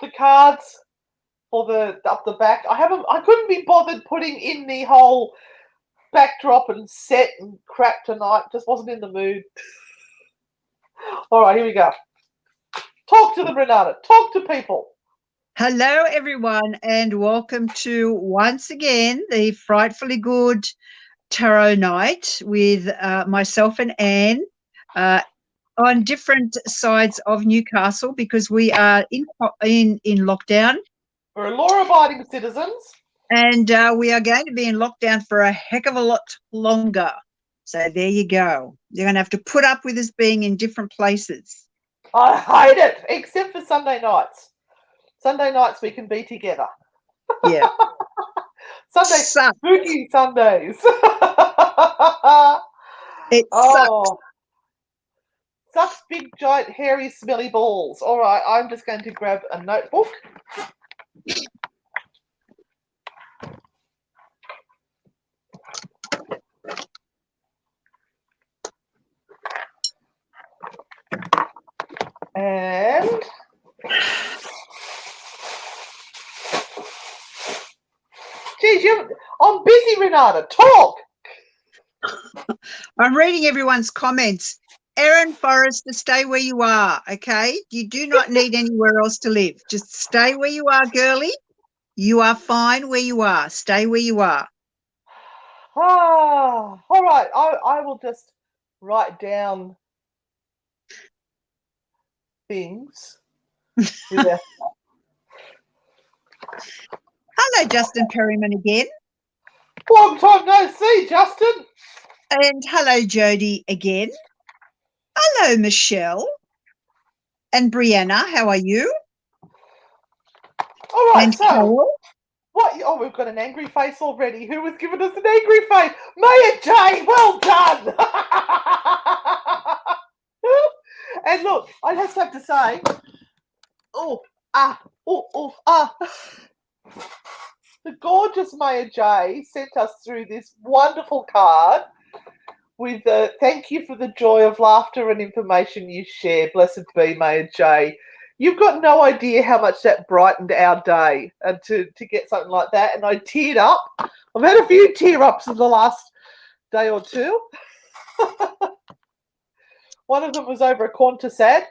the cards for the up the back. I couldn't be bothered putting in the whole backdrop and set and crap tonight. Just wasn't in the mood. All right, here we go. Talk to them, Renata. Talk to people. Hello, everyone, and welcome to, once again, the Frightfully Good Tarot Night with myself and Anne on different sides of Newcastle because we are in lockdown. We're law-abiding citizens. And we are going to be in lockdown for a heck of a lot longer. So there you go. You're going to have to put up with us being in different places. I hate it, except for Sunday nights. Sunday nights we can be together. Yeah. Sundays, spooky Sundays. It sucks. Sucks big, giant, hairy, smelly balls. All right, I'm just going to grab a notebook. And geez, I'm busy, Renata. Talk. I'm reading everyone's comments. Erin Forrester, stay where you are, okay? You do not need anywhere else to live. Just stay where you are, girlie. You are fine where you are. Stay where you are. All right. I will just write down things. Yeah. Hello, Justin Perryman again. Long time no see, Justin. And hello, Jody again. Hello, Michelle. And Brianna, how are you? All right, and so Carol. What? Oh, we've got an angry face already. Who has given us an angry face? Maya Jane, well done. And look, I just have to say, the gorgeous Maya J sent us through this wonderful card with thank you for the joy of laughter and information you share. Blessed be Maya J. You've got no idea how much that brightened our day, and to get something like that. And I teared up. I've had a few tear ups in the last day or two. One of them was over a Qantas ad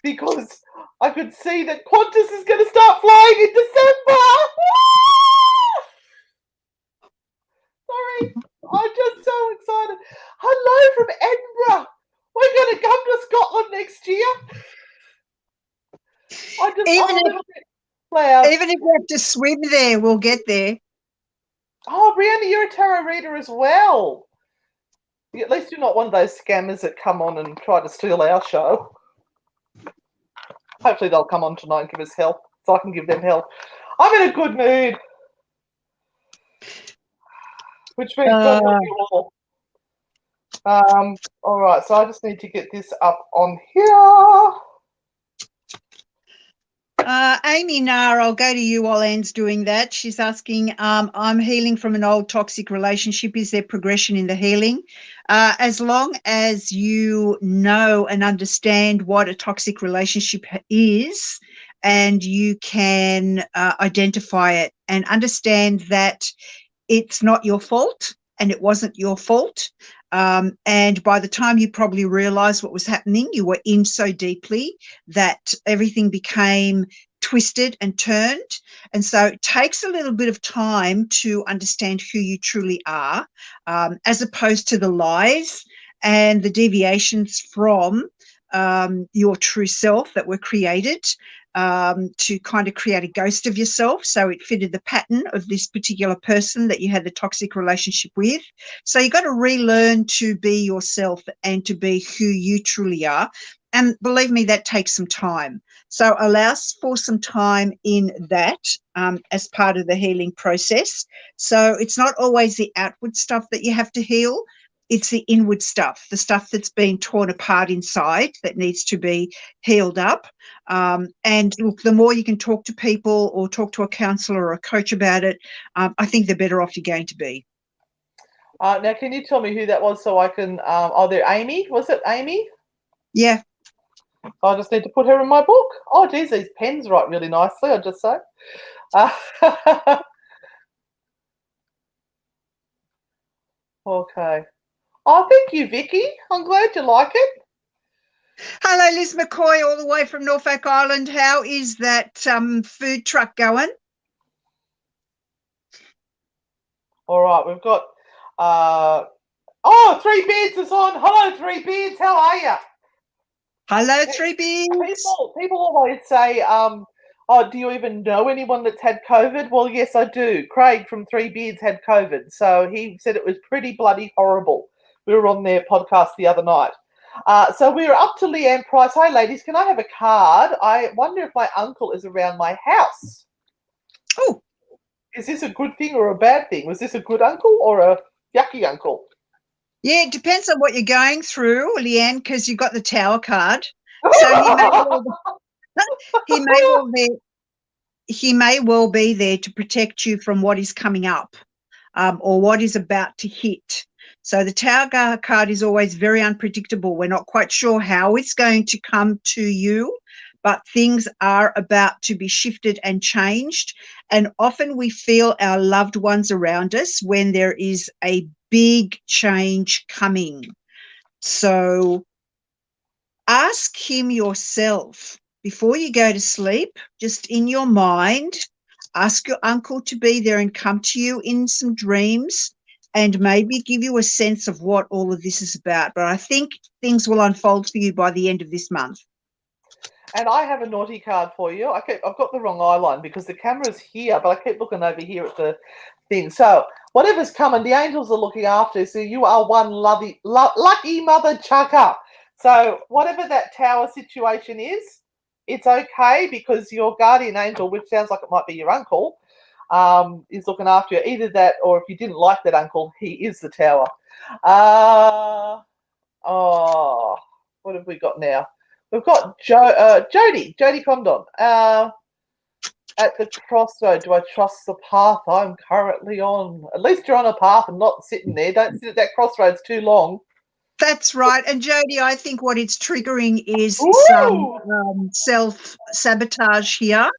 because I could see that Qantas is going to start flying in December. Sorry, I'm just so excited. Hello from Edinburgh. We're going to come to Scotland next year. Even if we have to swim there, we'll get there. Oh, Brianna, you're a tarot reader as well. At least you're not one of those scammers that come on and try to steal our show. Hopefully they'll come on tonight and give us help so I can give them help. I'm in a good mood. Which means God help you all. All right, so I just need to get this up on here. Amy Nar, I'll go to you while Anne's doing that. She's asking, I'm healing from an old toxic relationship. Is there progression in the healing? As long as you know and understand what a toxic relationship is, and you can identify it and understand that it's not your fault and it wasn't your fault. And by the time you probably realized what was happening, you were in so deeply that everything became twisted and turned. And so it takes a little bit of time to understand who you truly are, as opposed to the lies and the deviations from your true self that were created to kind of create a ghost of yourself. So it fitted the pattern of this particular person that you had the toxic relationship with. So you've got to relearn to be yourself and to be who you truly are. And believe me, that takes some time. So allow for some time in that as part of the healing process. So it's not always the outward stuff that you have to heal. It's the inward stuff, the stuff that's been torn apart inside that needs to be healed up. And look, the more you can talk to people or talk to a counsellor or a coach about it, I think the better off you're going to be. Now, can you tell me who that was so I can, there Amy? Was it Amy? Yeah. I just need to put her in my book. Oh, geez, these pens write really nicely, I'll just say. Okay. Oh, thank you, Vicky. I'm glad you like it. Hello, Liz McCoy, all the way from Norfolk Island. How is that food truck going? All right, we've got Three Beards is on. Hello, Three Beards. How are you? Hello, Three Beards. People always say, do you even know anyone that's had COVID? Well, yes, I do. Craig from Three Beards had COVID, so he said it was pretty bloody horrible. We were on their podcast the other night. So we're up to Leanne Price. Hi, ladies. Can I have a card? I wonder if my uncle is around my house. Oh. Is this a good thing or a bad thing? Was this a good uncle or a yucky uncle? Yeah, it depends on what you're going through, Leanne, because you've got the tower card. So he may well be there to protect you from what is coming up or what is about to hit. So the tower card is always very unpredictable. We're not quite sure how it's going to come to you, but things are about to be shifted and changed. And often we feel our loved ones around us when there is a big change coming. So ask him yourself before you go to sleep, just in your mind, ask your uncle to be there and come to you in some dreams and maybe give you a sense of what all of this is about. But I think things will unfold for you by the end of this month. And I have a naughty card for you. I've got the wrong eye line because the camera's here, but I keep looking over here at the thing. So whatever's coming, the angels are looking after. So you are one lucky mother chucker. So whatever that tower situation is, it's okay because your guardian angel, which sounds like it might be your uncle, is looking after you. Either that, or if you didn't like that uncle, he is the tower. What have we got now? We've got Jody Condon. At the crossroad, do I trust the path I'm currently on? At least you're on a path and not sitting there. Don't sit at that crossroads too long. That's right. And Jody, I think what it's triggering is Ooh! some self-sabotage here.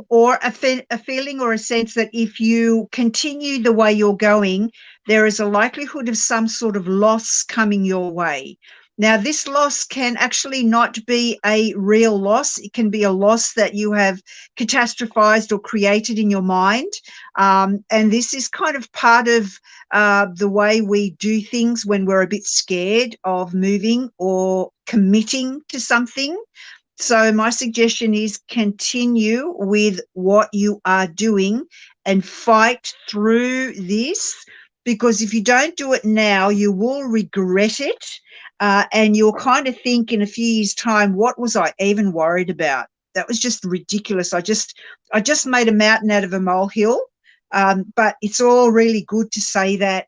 Or a feeling or a sense that if you continue the way you're going, there is a likelihood of some sort of loss coming your way. Now, this loss can actually not be a real loss. It can be a loss that you have catastrophized or created in your mind. And this is kind of part of the way we do things when we're a bit scared of moving or committing to something. So my suggestion is continue with what you are doing and fight through this, because if you don't do it now, you will regret it. And you'll kind of think in a few years' time, what was I even worried about? That was just ridiculous. I just made a mountain out of a molehill. But it's all really good to say that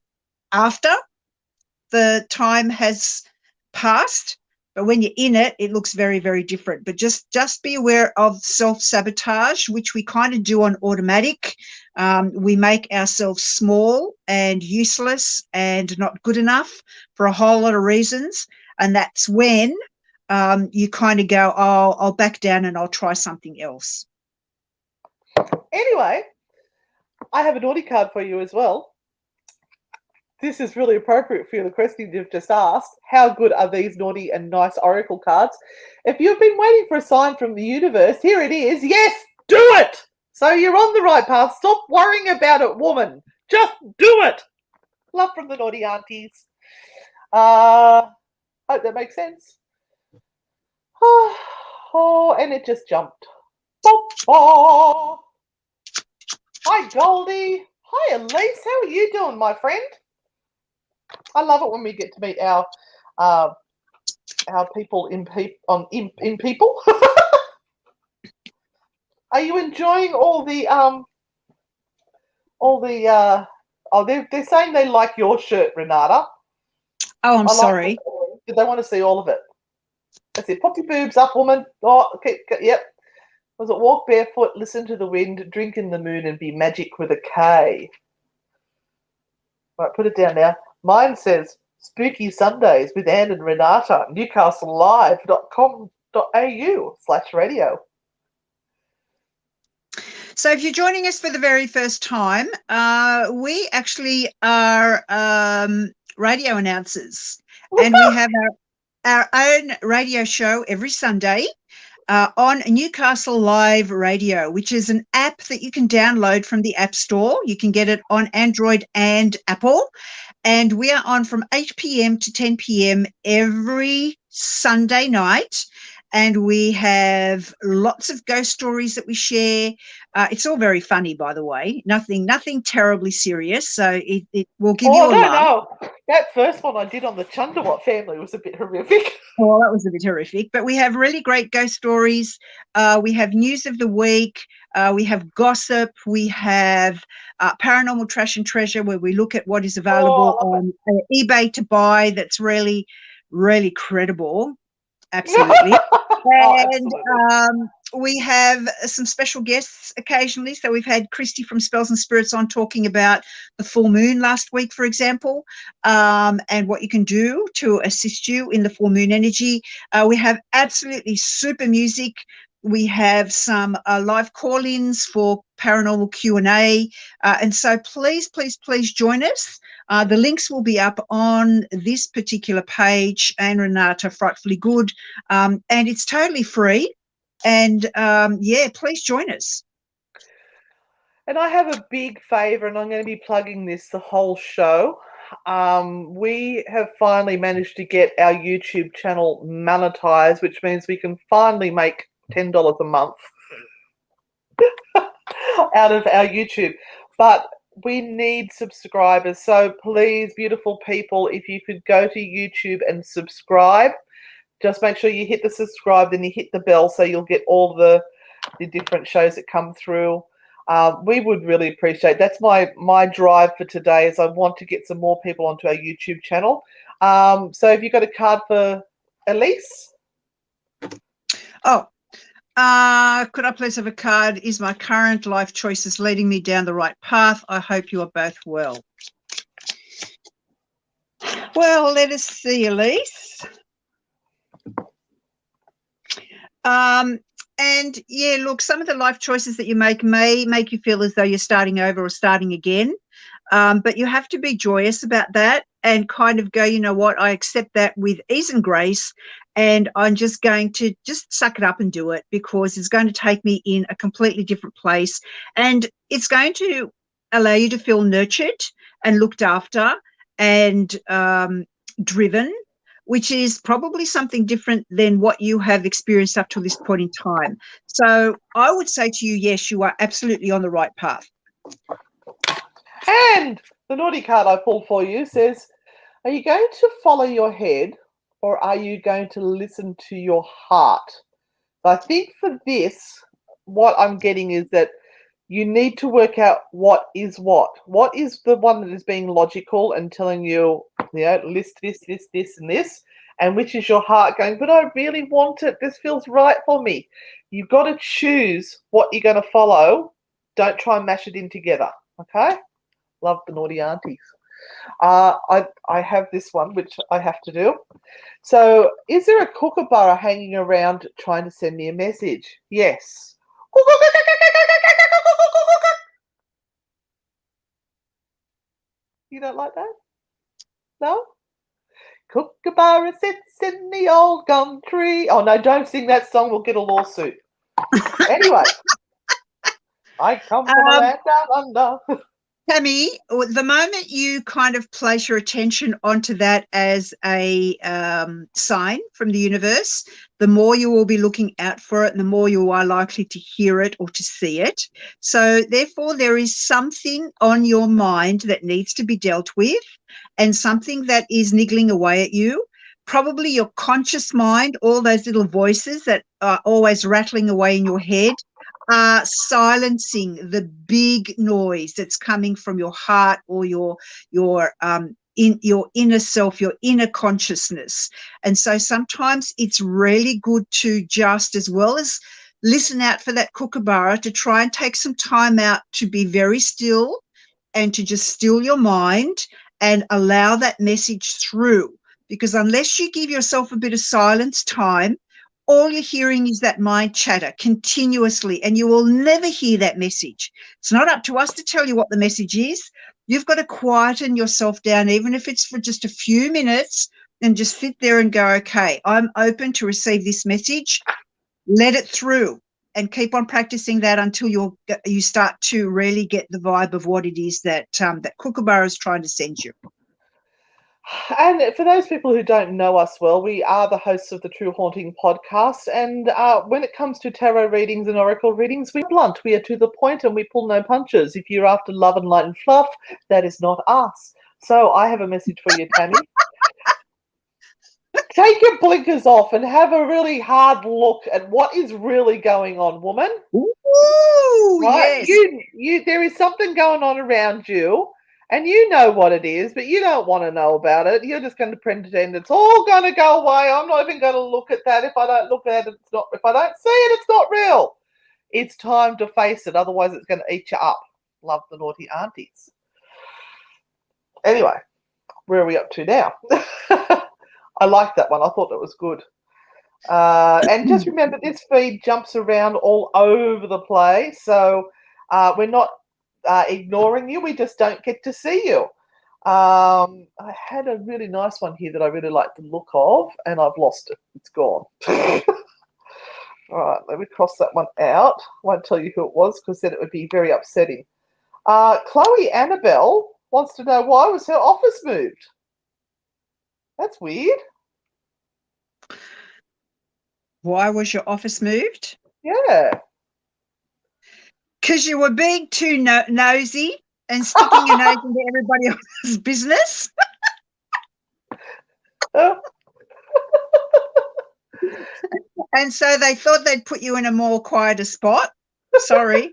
after the time has passed. But when you're in it, it looks very, very different. But just be aware of self-sabotage, which we kind of do on automatic. We make ourselves small and useless and not good enough for a whole lot of reasons. And that's when you kind of go, oh, I'll back down and I'll try something else. Anyway, I have a naughty card for you as well. This is really appropriate for the question you've just asked. How good are these naughty and nice oracle cards? If you've been waiting for a sign from the universe, here it is. Yes, do it! So you're on the right path. Stop worrying about it, woman. Just do it. Love from the naughty aunties. Hope that makes sense. Oh, and it just jumped. Hi, Goldie. Hi, Elise. How are you doing, my friend? I love it when we get to meet our people in people. Are you enjoying all the they're saying they like your shirt, Renata. Oh, I'm sorry. They want to see all of it. That's it. Pop your boobs up, woman. Oh, okay, yep. Was it walk barefoot, listen to the wind, drink in the moon, and be magic with a K? Right, put it down now. Mine says Spooky Sundays with Anne and Renata, NewcastleLive.com. radio. So if you're joining us for the very first time, we actually are radio announcers, and we have our own radio show every Sunday on Newcastle Live Radio, which is an app that you can download from the App Store. You can get it on Android and Apple. And we are on from 8 p.m. to 10 p.m. every Sunday night. And we have lots of ghost stories that we share. It's all very funny, by the way. Nothing terribly serious. So it will give you a laugh. No. That first one I did on the Chundawat family was a bit horrific. Well, that was a bit horrific. But we have really great ghost stories. We have news of the week. We have gossip. We have paranormal trash and treasure, where we look at what is available on eBay to buy that's really, really credible. Absolutely. And we have some special guests occasionally. So we've had Christy from Spells and Spirits on talking about the full moon last week, for example, and what you can do to assist you in the full moon energy. We have absolutely super music. We have some live call-ins for paranormal Q&A. And so please join us. The links will be up on this particular page, Anne and Renata, Frightfully Good. And it's totally free. And, please join us. And I have a big favour, and I'm going to be plugging this the whole show. We have finally managed to get our YouTube channel monetized, which means we can finally make $10 a month out of our YouTube. But we need subscribers. So please, beautiful people, if you could go to YouTube and subscribe, just make sure you hit the subscribe, then you hit the bell so you'll get all the different shows that come through. We would really appreciate. That's my drive for today, is I want to get some more people onto our YouTube channel. So have you got a card for Elise? Oh, could I please have a card? Is my current life choices leading me down the right path? I hope you are both well. Well, let us see, Elise. And yeah, look, some of the life choices that you make may make you feel as though you're starting over or starting again. But you have to be joyous about that and kind of go, you know what, I accept that with ease and grace, and I'm just going to just suck it up and do it, because it's going to take me in a completely different place, and it's going to allow you to feel nurtured and looked after and driven, which is probably something different than what you have experienced up to this point in time. So I would say to you, yes, you are absolutely on the right path. And the naughty card I pulled for you says, are you going to follow your head, or are you going to listen to your heart? I think for this, what I'm getting is that you need to work out what is what. What is the one that is being logical and telling you, list this, and this, and which is your heart going, but I really want it. This feels right for me. You've got to choose what you're going to follow. Don't try and mash it in together, okay? Love the naughty aunties. I have this one, which I have to do. So, is there a kookaburra hanging around trying to send me a message? Yes. You don't like that? No? Kookaburra sits in the old gum tree. Oh, no, don't sing that song. We'll get a lawsuit. Anyway. I come from a land down under. Tammy, the moment you kind of place your attention onto that as a sign from the universe, the more you will be looking out for it, and the more you are likely to hear it or to see it. So therefore, there is something on your mind that needs to be dealt with, and something that is niggling away at you. Probably your conscious mind, all those little voices that are always rattling away in your head, are silencing the big noise that's coming from your heart or your inner self, your inner consciousness. And so sometimes it's really good to just, as well as listen out for that kookaburra, to try and take some time out to be very still and to just still your mind and allow that message through. Because unless you give yourself a bit of silence time, all you're hearing is that mind chatter continuously, and you will never hear that message. It's not up to us to tell you what the message is. You've got to quieten yourself down, even if it's for just a few minutes, and just sit there and go, okay, I'm open to receive this message. Let it through and keep on practicing that until you start to really get the vibe of what it is that that Kookaburra is trying to send you. And for those people who don't know us well, we are the hosts of the True Haunting podcast. And when it comes to tarot readings and oracle readings, we're blunt. We are to the point and we pull no punches. If you're after love and light and fluff, that is not us. So I have a message for you, Tammy. Take your blinkers off and have a really hard look at what is really going on, woman. Ooh, right? Yes. There is something going on around you. And you know what it is, but you don't want to know about it. You're just going to pretend it's all going to go away. I'm not even going to look at that. If I don't look at it, it's not. If I don't see it, it's not real. It's time to face it. Otherwise, it's going to eat you up. Love the naughty aunties. Anyway, where are we up to now? I like that one. I thought that was good. And just remember, this feed jumps around all over the place. So we're not ignoring you. We just don't get to see you. I had a really nice one here that I really like the look of, and I've lost it. It's gone. All right, let me cross that one out. I won't tell you who it was because then it would be very upsetting. Chloe Annabelle wants to know why was her office moved. That's weird. Why was your office moved? Yeah. Because you were being too nosy and sticking your nose into everybody else's business. And so they thought they'd put you in a more quieter spot. Sorry.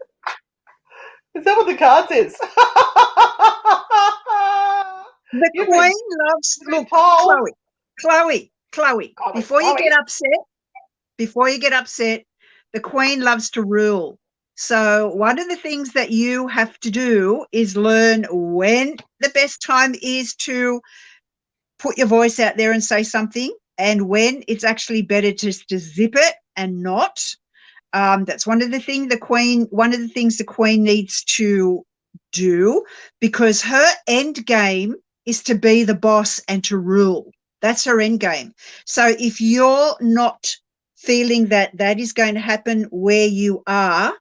Is that what the card says? The Queen loves, look, Chloe, before you get upset, the Queen loves to rule. So one of the things that you have to do is learn when the best time is to put your voice out there and say something, and when it's actually better just to zip it and not. That's one of the things the Queen needs to do, because her end game is to be the boss and to rule. That's her end game. So if you're not feeling that that is going to happen where you are,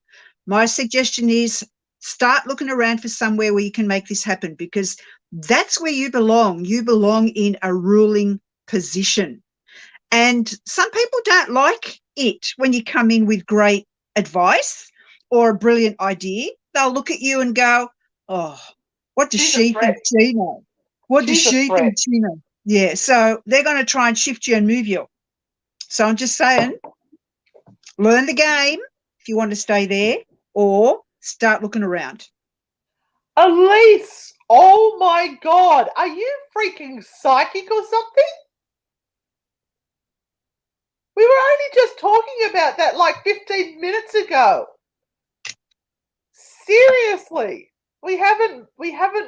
my suggestion is start looking around for somewhere where you can make this happen, because that's where you belong. You belong in a ruling position. And some people don't like it when you come in with great advice or a brilliant idea. They'll look at you and go, oh, what does she think she knows? What does she think she knows? Yeah, so they're going to try and shift you and move you. So I'm just saying, learn the game if you want to stay there, or start looking around. Elise, oh my God, are you freaking psychic or something? We were only just talking about that like 15 minutes ago. Seriously, we haven't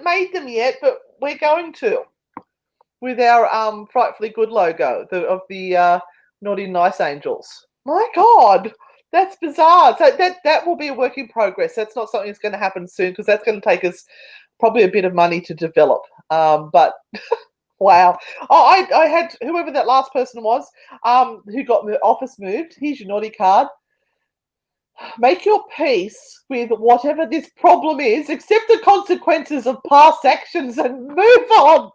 made them yet, but we're going to with our frightfully good logo of the naughty nice angels. My God, that's bizarre. So that will be a work in progress. That's not something that's going to happen soon, because that's going to take us probably a bit of money to develop. But wow. Oh, I had whoever that last person was who got the office moved. Here's your naughty card. Make your peace with whatever this problem is, accept the consequences of past actions and move on.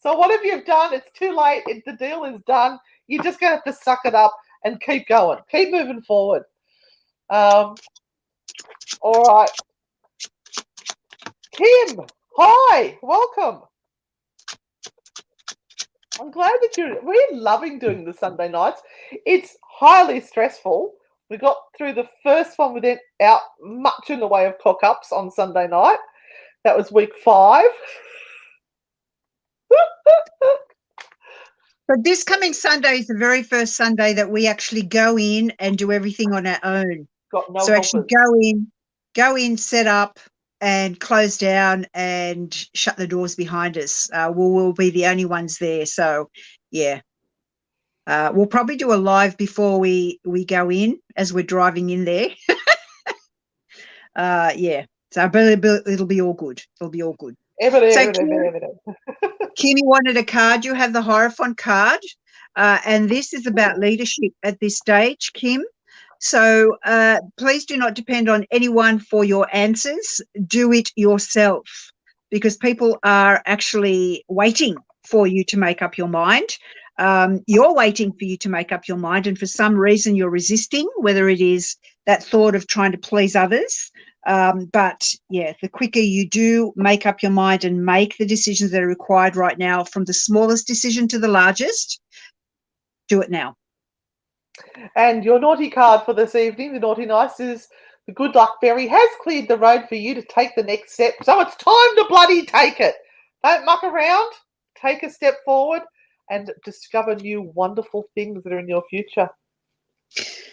So whatever you've done, it's too late. The deal is done. You're just going to have to suck it up and keep going. Keep moving forward. All right. Kim, hi. Welcome. I'm glad that we're loving doing the Sunday nights. It's highly stressful. We got through the first one without much in the way of cock-ups on Sunday night. That was week 5. But this coming Sunday is the very first Sunday that we actually go in and do everything on our own. Got no so helpers. Actually go in, set up and close down and shut the doors behind us. We'll be the only ones there. So, yeah. We'll probably do a live before we go in as we're driving in there. Yeah. So it'll be all good. It'll be all good. So Kimmy wanted a card. You have the Hierophant card. And this is about leadership at this stage, Kim. So please do not depend on anyone for your answers. Do it yourself, because people are actually waiting for you to make up your mind. You're waiting for you to make up your mind, and for some reason you're resisting, whether it is that thought of trying to please others. But yeah, the quicker you do make up your mind and make the decisions that are required right now, from the smallest decision to the largest, do it now. And your naughty card for this evening, the naughty nice, is the good luck fairy has cleared the road for you to take the next step. So it's time to bloody take it. Don't muck around. Take a step forward and discover new wonderful things that are in your future.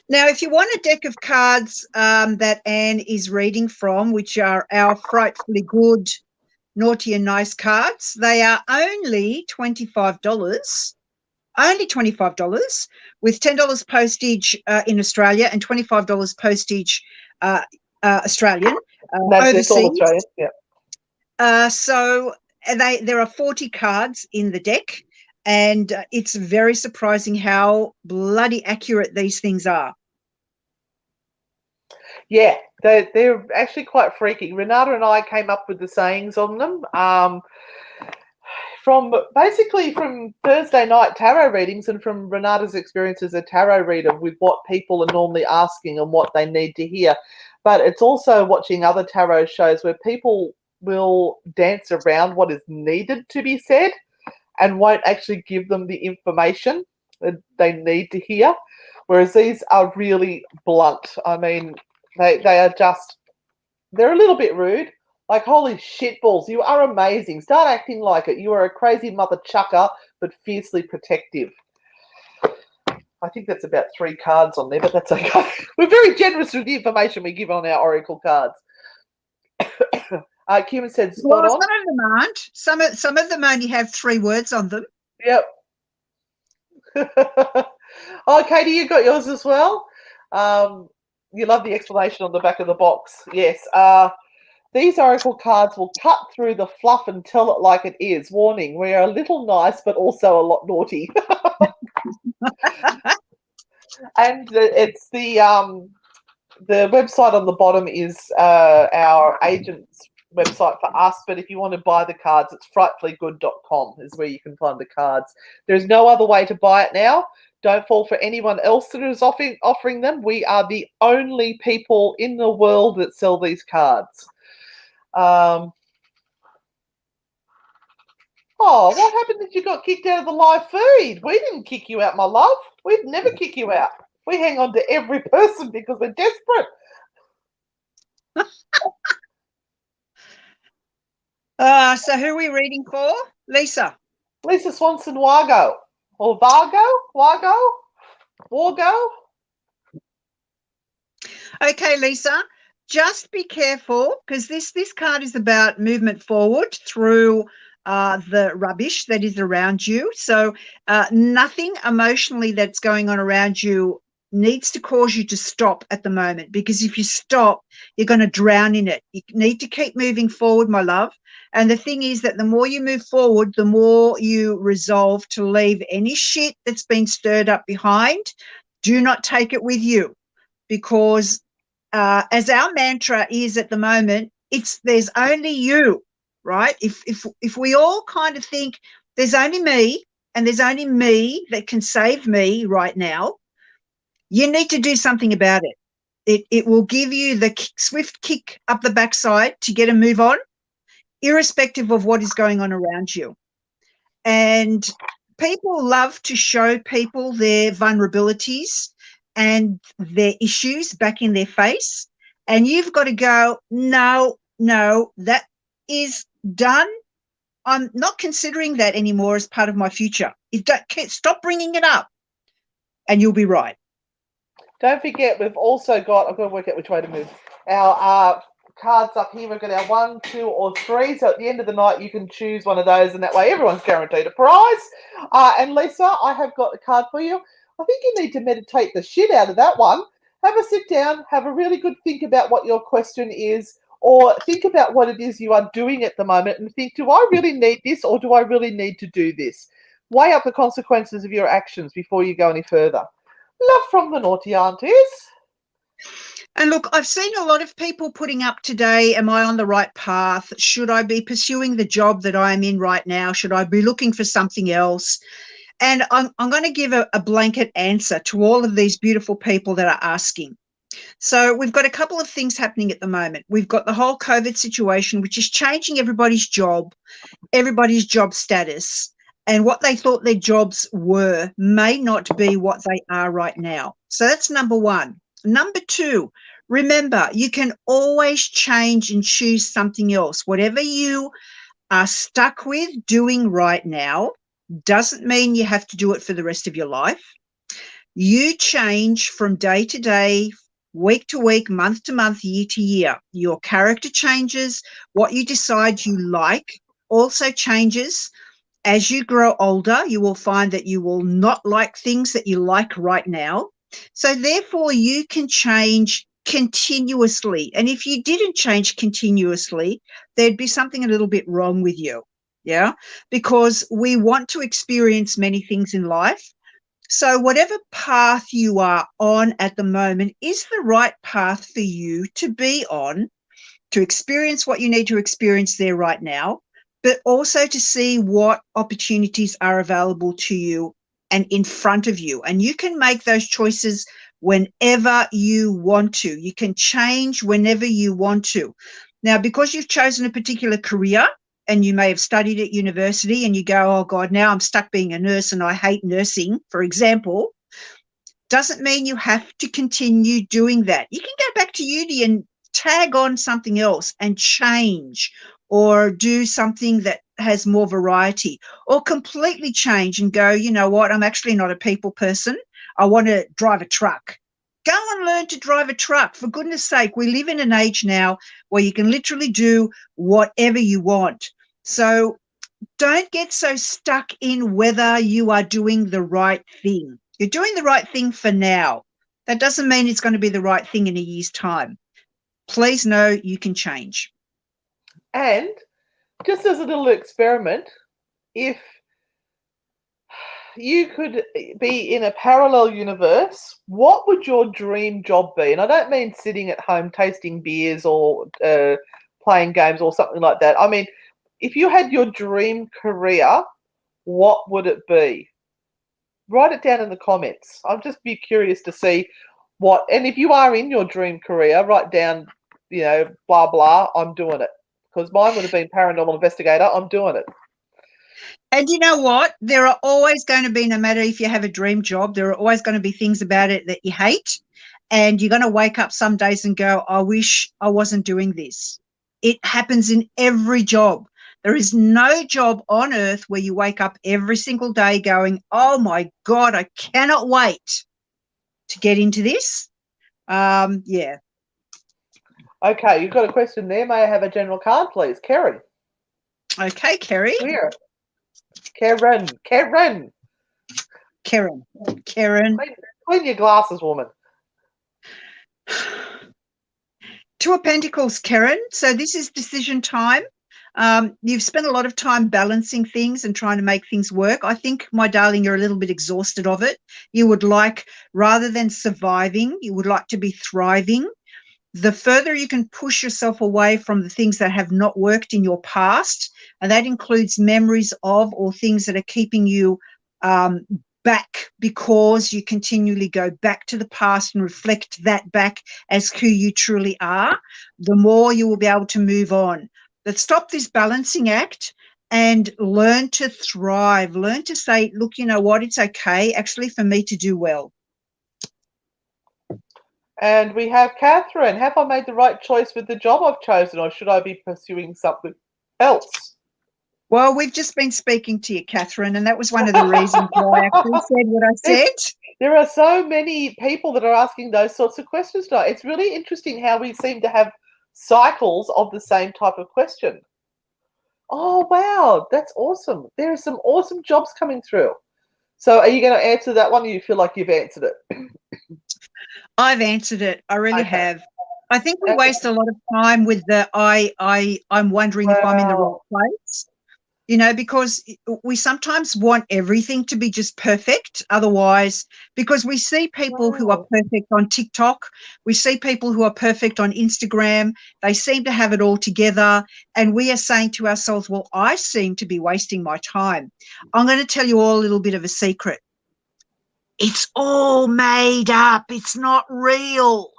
Now, if you want a deck of cards that Anne is reading from, which are our frightfully good naughty and nice cards, they are only $25. Only $25, with $10 postage in Australia and $25 postage Australian overseas. All Australian, yeah. So there are 40 cards in the deck, and it's very surprising how bloody accurate these things are. Yeah, they're actually quite freaky. Renata and I came up with the sayings on them. From Thursday night tarot readings, and from Renata's experience as a tarot reader, with what people are normally asking and what they need to hear. But it's also watching other tarot shows where people will dance around what is needed to be said and won't actually give them the information that they need to hear. Whereas these are really blunt. I mean, they're a little bit rude. Like, holy shitballs, you are amazing. Start acting like it. You are a crazy mother chucker, but fiercely protective. I think that's about 3 cards on there, but that's okay. We're very generous with the information we give on our Oracle cards. Kim said spot on. Some of them aren't. Some of them only have 3 words on them. Yep. Oh, Katie, you got yours as well? You love the explanation on the back of the box. Yes. These Oracle cards will cut through the fluff and tell it like it is. Warning, we are a little nice, but also a lot naughty. And it's the website on the bottom is our agent's website for us, but if you want to buy the cards, it's frightfullygood.com is where you can find the cards. There's no other way to buy it now. Don't fall for anyone else that is offering them. We are the only people in the world that sell these cards. Oh, what happened that you got kicked out of the live feed? We didn't kick you out, my love. We'd never kick you out. We hang on to every person because we're desperate. So who are we reading for? Lisa. Lisa Swanson-Wargo. Or Wargo? Okay, Lisa. Just be careful, because this card is about movement forward through the rubbish that is around you. So nothing emotionally that's going on around you needs to cause you to stop at the moment, because if you stop, you're going to drown in it. You need to keep moving forward, my love. And the thing is that the more you move forward, the more you resolve to leave any shit that's been stirred up behind. Do not take it with you, because as our mantra is at the moment, there's only you, right? If we all kind of think there's only me and there's only me that can save me right now, you need to do something about it. It will give you the swift kick up the backside to get a move on, irrespective of what is going on around you. And people love to show people their vulnerabilities and their issues back in their face. And you've got to go, no, that is done. I'm not considering that anymore as part of my future. Stop bringing it up, and you'll be right. Don't forget, we've also got, I've got to work out which way to move, our cards up here. We've got our 1, 2, or 3. So at the end of the night, you can choose one of those, and that way everyone's guaranteed a prize. And Lisa, I have got a card for you. I think you need to meditate the shit out of that one. Have a sit down, have a really good think about what your question is, or think about what it is you are doing at the moment and think, do I really need this, or do I really need to do this? Weigh up the consequences of your actions before you go any further. Love from the naughty aunties. And look, I've seen a lot of people putting up today, am I on the right path? Should I be pursuing the job that I'm in right now? Should I be looking for something else? And I'm going to give a blanket answer to all of these beautiful people that are asking. So we've got a couple of things happening at the moment. We've got the whole COVID situation, which is changing everybody's job status. And what they thought their jobs were may not be what they are right now. So that's number one. Number two, remember, you can always change and choose something else. Whatever you are stuck with doing right now doesn't mean you have to do it for the rest of your life. You change from day to day, week to week, month to month, year to year. Your character changes. What you decide you like also changes. As you grow older, you will find that you will not like things that you like right now. So therefore, you can change continuously. And if you didn't change continuously, there'd be something a little bit wrong with you. Yeah, because we want to experience many things in life. So whatever path you are on at the moment is the right path for you to be on, to experience what you need to experience there right now, but also to see what opportunities are available to you and in front of you. And you can make those choices whenever you want to. You can change whenever you want to. Now, because you've chosen a particular career, and you may have studied at university and you go, oh God, now I'm stuck being a nurse and I hate nursing, for example, doesn't mean you have to continue doing that. You can go back to uni and tag on something else and change, or do something that has more variety, or completely change and go, you know what, I'm actually not a people person. I want to drive a truck. Go and learn to drive a truck. For goodness sake, we live in an age now where you can literally do whatever you want. So don't get so stuck in whether you are doing the right thing. You're doing the right thing for now. That doesn't mean it's going to be the right thing in a year's time. Please know you can change. And just as a little experiment, if you could be in a parallel universe, what would your dream job be? And I don't mean sitting at home tasting beers or playing games or something like that. I mean, if you had your dream career, what would it be? Write it down in the comments. I'll just be curious to see what, and if you are in your dream career, write down, you know, blah, blah, I'm doing it. Because mine would have been paranormal investigator, I'm doing it. And you know what? There are always going to be, no matter if you have a dream job, there are always going to be things about it that you hate. And you're going to wake up some days and go, I wish I wasn't doing this. It happens in every job. There is no job on earth where you wake up every single day going, oh my God, I cannot wait to get into this. Yeah. Okay, you've got a question there. May I have a general card, please? Karen. Okay, Kerry. Where? Karen. Clean your glasses, woman. Two of Pentacles, Karen. So this is decision time. You've spent a lot of time balancing things and trying to make things work. I think, my darling, you're a little bit exhausted of it. You would like, rather than surviving, you would like to be thriving. The further you can push yourself away from the things that have not worked in your past, and that includes memories of or things that are keeping you back, because you continually go back to the past and reflect that back as who you truly are, the more you will be able to move on. But stop this balancing act and learn to thrive. Learn to say, look, you know what, it's okay actually for me to do well. And we have Catherine. Have I made the right choice with the job I've chosen, or should I be pursuing something else? Well, we've just been speaking to you, Catherine, and that was one of the reasons why I actually said what I said. There are so many people that are asking those sorts of questions now. It's really interesting how we seem to have cycles of the same type of question. Oh, wow, that's awesome. There are some awesome jobs coming through. So are you going to answer that one, or you feel like you've answered it? I've answered it. I really Okay. have. I think we Okay. waste a lot of time with the I'm wondering if I'm in the right Wow. place. You know, because we sometimes want everything to be just perfect. Otherwise, because we see people who are Wow. perfect on TikTok, we see people who are perfect on Instagram, they seem to have it all together. And we are saying to ourselves, well, I seem to be wasting my time. I'm going to tell you all a little bit of a secret. It's all made up. It's not real.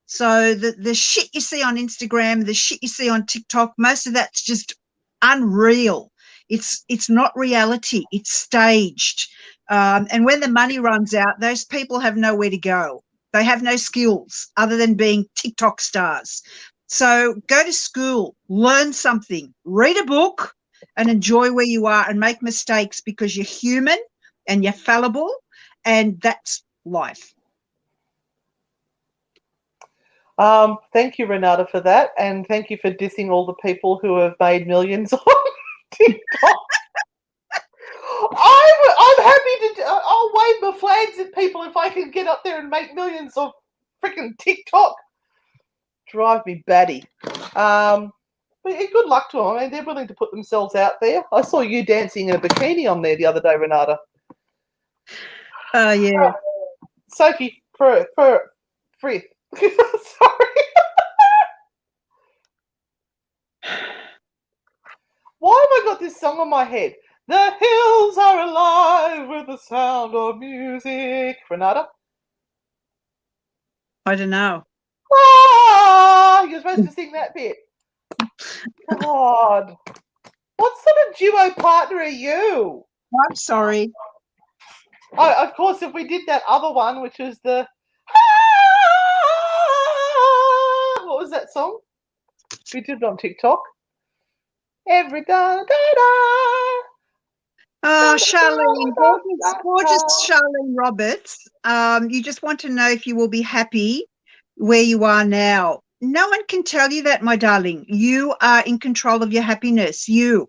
So the shit you see on Instagram, the shit you see on TikTok, most of that's just unreal. It's not reality. It's staged. And when the money runs out, those people have nowhere to go. They have no skills other than being TikTok stars. So go to school, learn something, read a book, and enjoy where you are and make mistakes because you're human and you're fallible, and that's life. Thank you, Renata, for that, and thank you for dissing all the people who have made millions on TikTok. I'm happy to. I'll wave my flags at people if I can get up there and make millions of freaking TikTok. Drive me batty. But yeah, good luck to them. I mean, they're willing to put themselves out there. I saw you dancing in a bikini on there the other day, Renata. Yeah. Sophie, Frith. Sorry. Why have I got this song on my head? The hills are alive with the sound of music. Renata? I don't know. Ah, you're supposed to sing that bit. God. What sort of duo partner are you? I'm sorry. Oh, of course, if we did that other one, which was the... What was that song? We did it on TikTok. Every da da da. Oh, Charlene, gorgeous Charlene Roberts. You just want to know if you will be happy where you are now. No one can tell you that, my darling. You are in control of your happiness. You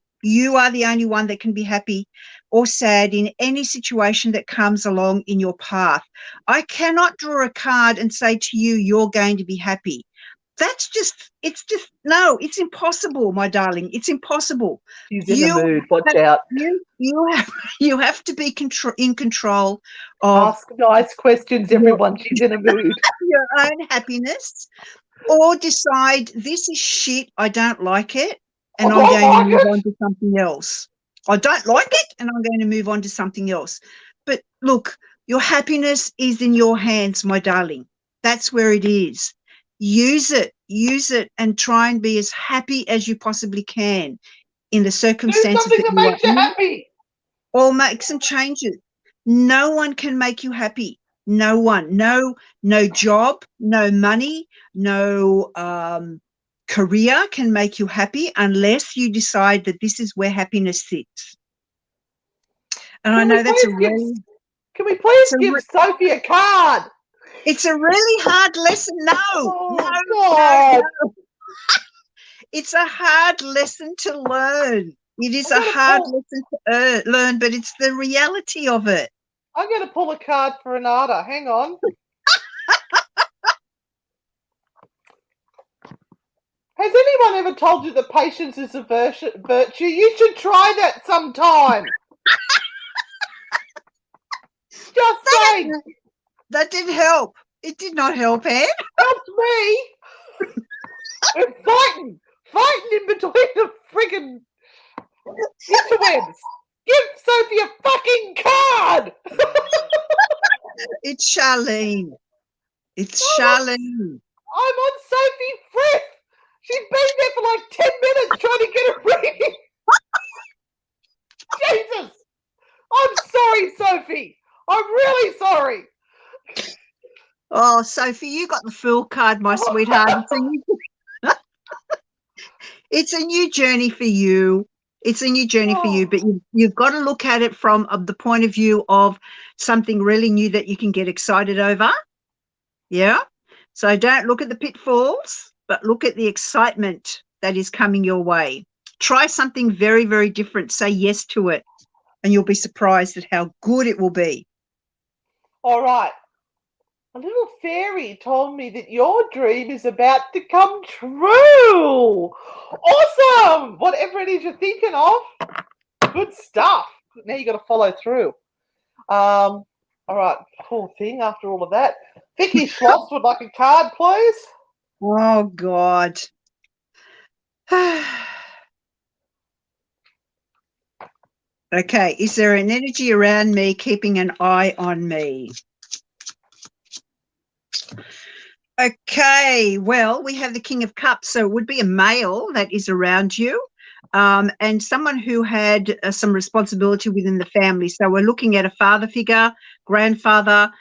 are the only one that can be happy or sad in any situation that comes along in your path. I cannot draw a card and say to you, you're going to be happy. No, it's impossible, my darling. It's impossible. She's in the mood. Watch out. You have to be in control of Ask nice questions, everyone. She's in a mood. your own happiness, or decide this is shit. I don't like it, and I'm going to move on to something else. I don't like it, and I'm going to move on to something else. But look, your happiness is in your hands, my darling. That's where it is. Use it, and try and be as happy as you possibly can in the circumstances that makes you happy. Or make some changes. No one can make you happy. No one. No job, no money, no career can make you happy unless you decide that this is where happiness sits. And I know that's Can we please give Sophie a card? It's a really hard lesson. No. It's a hard lesson to learn. It is a hard lesson to learn, but it's the reality of it. I'm going to pull a card for Renata. Hang on. Has anyone ever told you that patience is a virtue? You should try that sometime. Just saying. That didn't help. It did not help, Anne. Helped me. We're fighting in between the friggin' interwebs. Give Sophie a fucking card. It's Charlene. It's Charlene. I'm on Sophie Frith. She's been there for like 10 minutes trying to get a reading. Jesus. I'm sorry, Sophie. I'm really sorry. Oh, Sophie, you got the Fool card, my sweetheart. It's a new journey for you. It's a new journey for you, but you've got to look at it from the point of view of something really new that you can get excited over. Yeah. So don't look at the pitfalls. but look at the excitement that is coming your way. Try something very, very different. Say yes to it, and you'll be surprised at how good it will be. All right. A little fairy told me that your dream is about to come true. Awesome! Whatever it is you're thinking of, good stuff. Now you got to follow through. All right, poor thing. After all of that, Vicky Schloss would like a card, please. Oh God. Okay, is there an energy around me keeping an eye on me? Okay, well, we have the King of Cups, so it would be a male that is around you, and someone who had some responsibility within the family. So we're looking at a father figure, grandfather,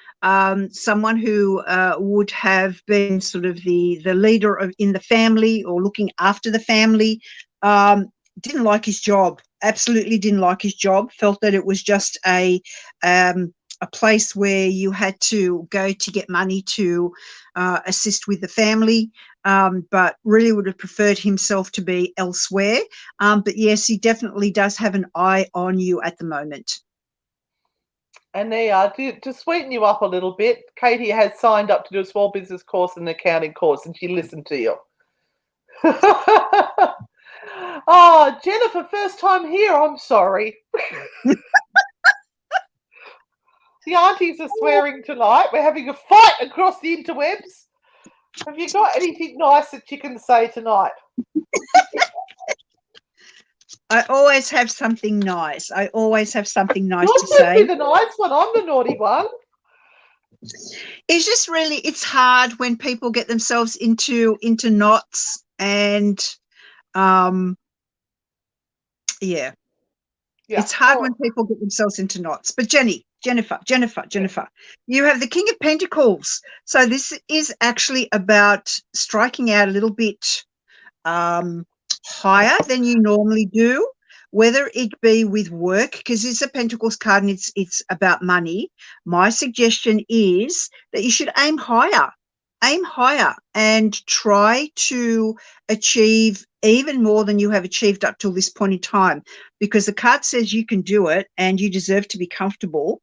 someone who would have been sort of the leader in the family or looking after the family. Didn't like his job, absolutely didn't like his job, felt that it was just a place where you had to go to get money to assist with the family, but really would have preferred himself to be elsewhere. But yes, he definitely does have an eye on you at the moment. And they are, to sweeten you up a little bit, Katie has signed up to do a small business course and an accounting course, and she listened to you. Oh, Jennifer, first time here. I'm sorry. The aunties are swearing tonight. We're having a fight across the interwebs. Have you got anything nice that you can say tonight? I always have something nice. I always have something nice You're to say. the nice one. I'm the naughty one. It's just really, it's hard when people get themselves into knots, and yeah. It's hard when people get themselves into knots. But Jennifer, you have the King of Pentacles. So this is actually about striking out a little bit higher than you normally do, whether it be with work, because it's a Pentacles card and it's about money. My suggestion is that you should aim higher and try to achieve even more than you have achieved up till this point in time, because the card says you can do it and you deserve to be comfortable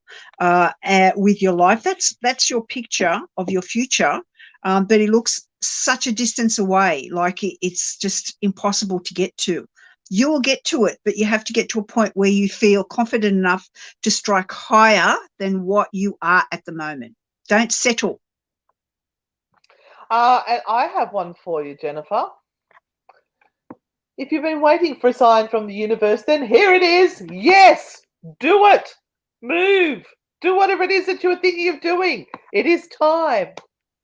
with your life. That's your picture of your future, but it looks such a distance away, like it's just impossible to get to. You will get to it, but you have to get to a point where you feel confident enough to strike higher than what you are at the moment. Don't settle. And I have one for you, Jennifer. If you've been waiting for a sign from the universe, then here it is. Yes, do it. Move. Do whatever it is that you were thinking of doing. It is time.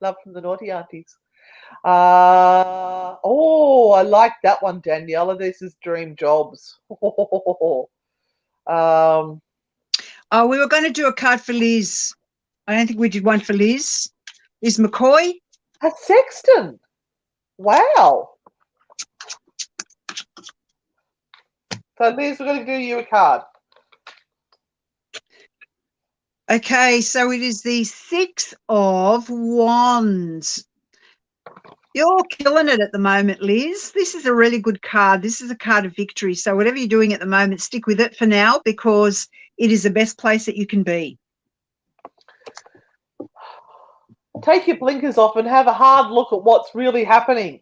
Love from the naughty aunties. Oh, I like that one, Daniela. This is dream jobs. Oh, we were going to do a card for Liz. I don't think we did one for Liz. Liz McCoy. A sexton. Wow. So, Liz, we're going to do you a card. Okay, so it is the Six of Wands. You're killing it at the moment, Liz. This is a really good card. This is a card of victory. So whatever you're doing at the moment, stick with it for now, because it is the best place that you can be. Take your blinkers off and have a hard look at what's really happening.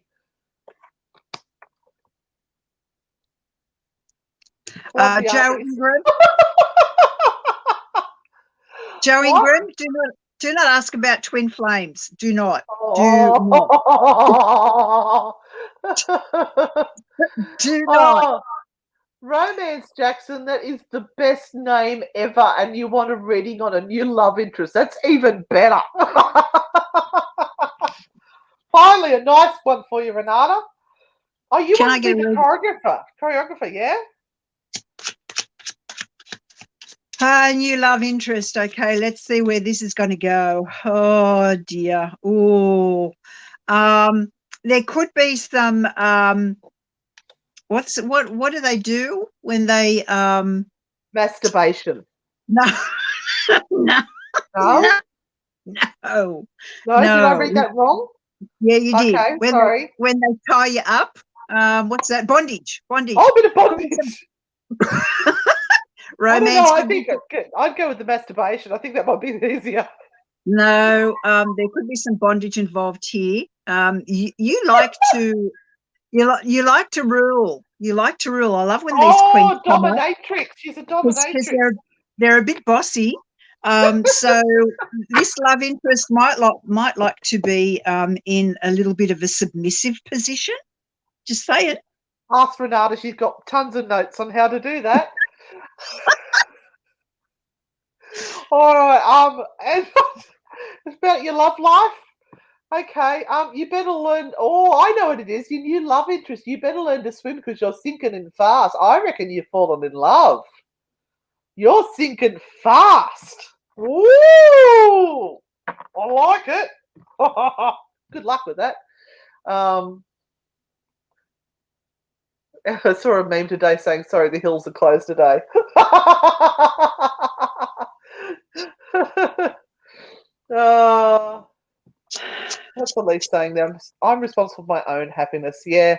Joe Ingram. Joe Ingram, do not ask about twin flames. Do not. Do not. Romance Jackson, that is the best name ever, and you want a reading on a new love interest. That's even better. Finally, a nice one for you, Renata. Oh, you want to be the choreographer, yeah? New love interest. Okay, let's see where this is going to go. Oh dear. Oh, there could be some. What do they do when they masturbation? No. No. No. Did I read that wrong? Yeah, you did. Okay, sorry. When they tie you up, what's that? Bondage. Bondage. Oh, a bit of bondage. I don't know. Romance I could be. think I'd go with the masturbation. I think that might be easier. No, there could be some bondage involved here. You like to you like to rule. You like to rule. I love when these queens Oh, come up dominatrix. She's a because dominatrix. they're a bit bossy. So this love interest might like to be in a little bit of a submissive position. Just say it. Ask Renata. She's got tons of notes on how to do that. All right. And it's about your love life. Okay. You better learn. Oh, I know what it is. Your new love interest. You better learn to swim because you're sinking in fast. I reckon you've fallen in love. You're sinking fast. Woo! I like it. Good luck with that. I saw a meme today saying, sorry, the hills are closed today. That's the least saying there. I'm responsible for my own happiness. Yeah.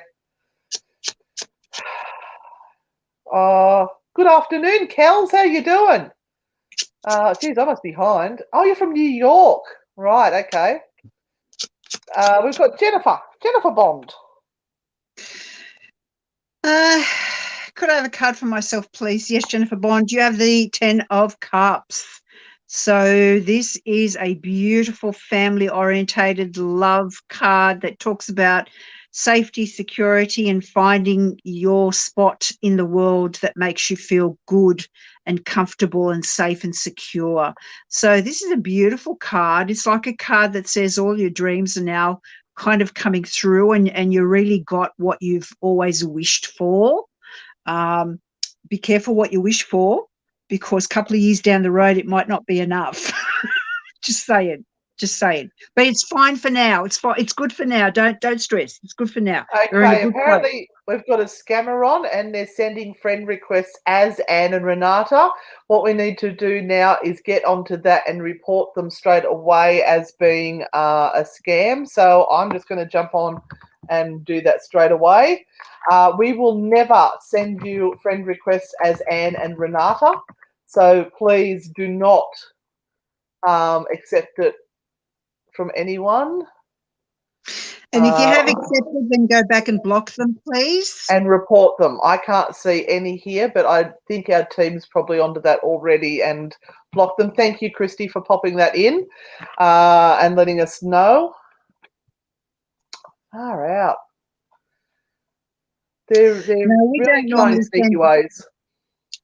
Good afternoon, Kels. How you doing? Geez, I must be behind. Oh, you're from New York. Right, okay. We've got Jennifer Bond. Could I have a card for myself, please? Yes, Jennifer Bond. You have the 10 of Cups. So this is a beautiful family-orientated love card that talks about safety, security, and finding your spot in the world that makes you feel good and comfortable and safe and secure. So this is a beautiful card. It's like a card that says all your dreams are now kind of coming through and you really got what you've always wished for. Be careful what you wish for, because a couple of years down the road it might not be enough. Just saying. But it's fine for now. It's fine. It's good for now. Don't stress. It's good for now. Okay, apparently we've got a scammer on and they're sending friend requests as Anne and Renata. What we need to do now is get onto that and report them straight away as being a scam. So I'm just going to jump on and do that straight away. We will never send you friend requests as Anne and Renata. So please do not accept it from anyone. And if you have accepted, then go back and block them, please. And report them. I can't see any here, but I think our team's probably onto that already and block them. Thank you, Christy, for popping that in and letting us know. Far out. They're really trying sneaky ways.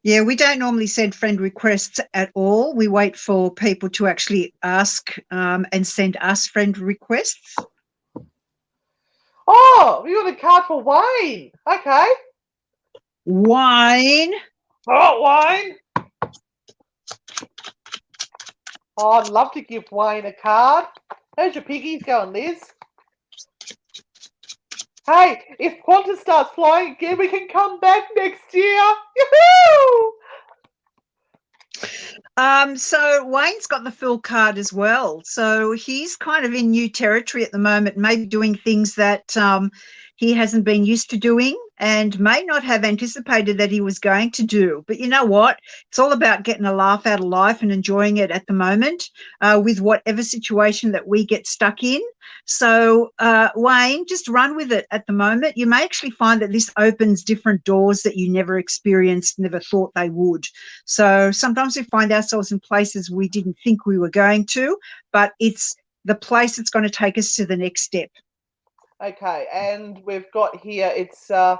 Yeah, we don't normally send friend requests at all. We wait for people to actually ask and send us friend requests. Oh, you got a card for Wayne. Okay. Wayne. Oh, Wayne. Oh, I'd love to give Wayne a card. How's your piggies going, Liz? Hey, if Qantas starts flying again, we can come back next year. Yoo-hoo! So Wayne's got the full card as well. So he's kind of in new territory at the moment, maybe doing things that he hasn't been used to doing and may not have anticipated that he was going to do. But you know what? It's all about getting a laugh out of life and enjoying it at the moment with whatever situation that we get stuck in. So Wayne, just run with it at the moment. You may actually find that this opens different doors that you never experienced, never thought they would. So sometimes we find ourselves in places we didn't think we were going to, but it's the place that's going to take us to the next step. Okay, and we've got here, it's time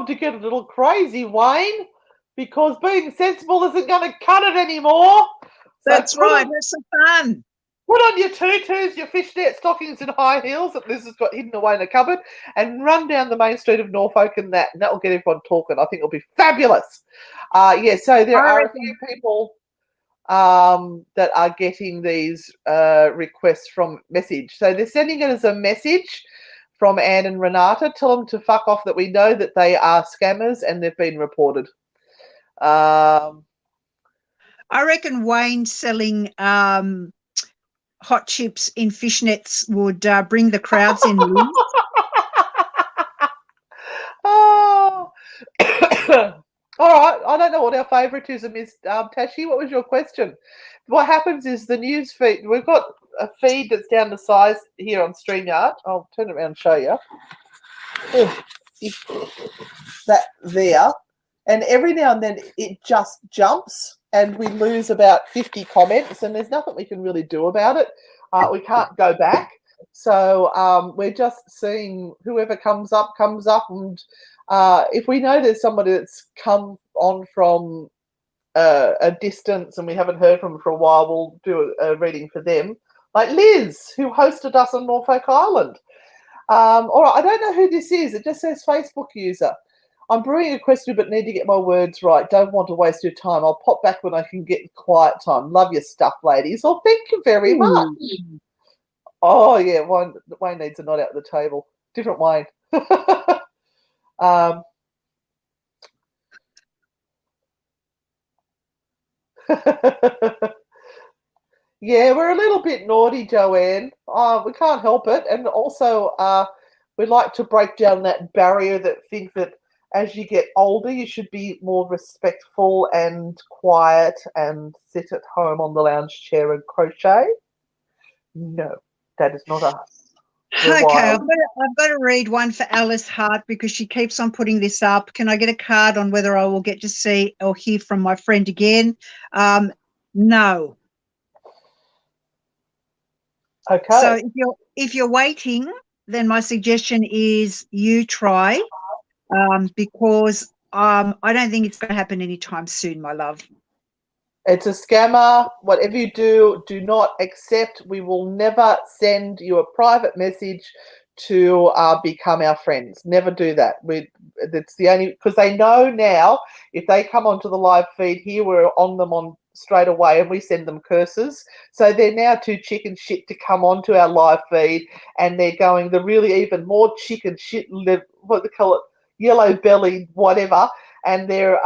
to get a little crazy, Wayne, because being sensible isn't going to cut it anymore. That's right. That's some fun. Put on your tutus, your fishnet stockings and high heels that Liz has got hidden away in a cupboard and run down the main street of Norfolk and that will get everyone talking. I think it'll be fabulous. So there are a few people that are getting these requests from message. So they're sending it as a message from Anne and Renata. Tell them to fuck off, that we know that they are scammers and they've been reported. I reckon Wayne's selling hot chips in fishnets would bring the crowds in, Liz. Oh. All right. I don't know what our favoritism is, Tashi. What was your question? What happens is the news feed. We've got a feed that's down to size here on StreamYard. I'll turn it around and show you. That there, and every now and then it just jumps, and we lose about 50 comments, and there's nothing we can really do about it. We can't go back, so we're just seeing whoever comes up, and if we know there's somebody that's come on from a distance and we haven't heard from them for a while, we'll do a reading for them, like Liz, who hosted us on Norfolk Island. All right, I don't know who this is. It just says Facebook user. I'm brewing a question but need to get my words right. Don't want to waste your time. I'll pop back when I can get quiet time. Love your stuff, ladies. Well, thank you very much. Oh, yeah, Wayne needs a nod out the table. Different Wayne. Yeah, we're a little bit naughty, Joanne. We can't help it. And also, we like to break down that barrier that think that as you get older, you should be more respectful and quiet and sit at home on the lounge chair and crochet. No, that is not us. We're Okay, wild. I've got to read one for Alice Hart because she keeps on putting this up. Can I get a card on whether I will get to see or hear from my friend again? No. Okay. So if you're waiting, then my suggestion is you try, because I don't think it's going to happen anytime soon, my love. It's a scammer. Whatever you do, do not accept. We will never send you a private message to become our friends. Never do that. That's the only, because they know now if they come onto the live feed here, we're on them on straight away and we send them curses. So they're now too chicken shit to come onto our live feed, and they're going the really even more chicken shit, what they call it, yellow bellied, whatever. And they're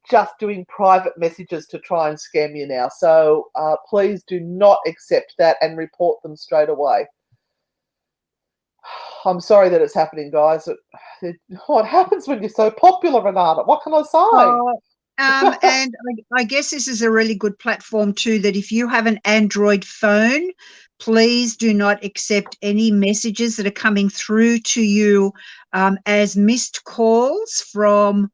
just doing private messages to try and scam you now. So please do not accept that and report them straight away. I'm sorry that it's happening, guys. What happens when you're so popular, Renata? What can I say? And I guess this is a really good platform too, that if you have an Android phone, please do not accept any messages that are coming through to you as missed calls from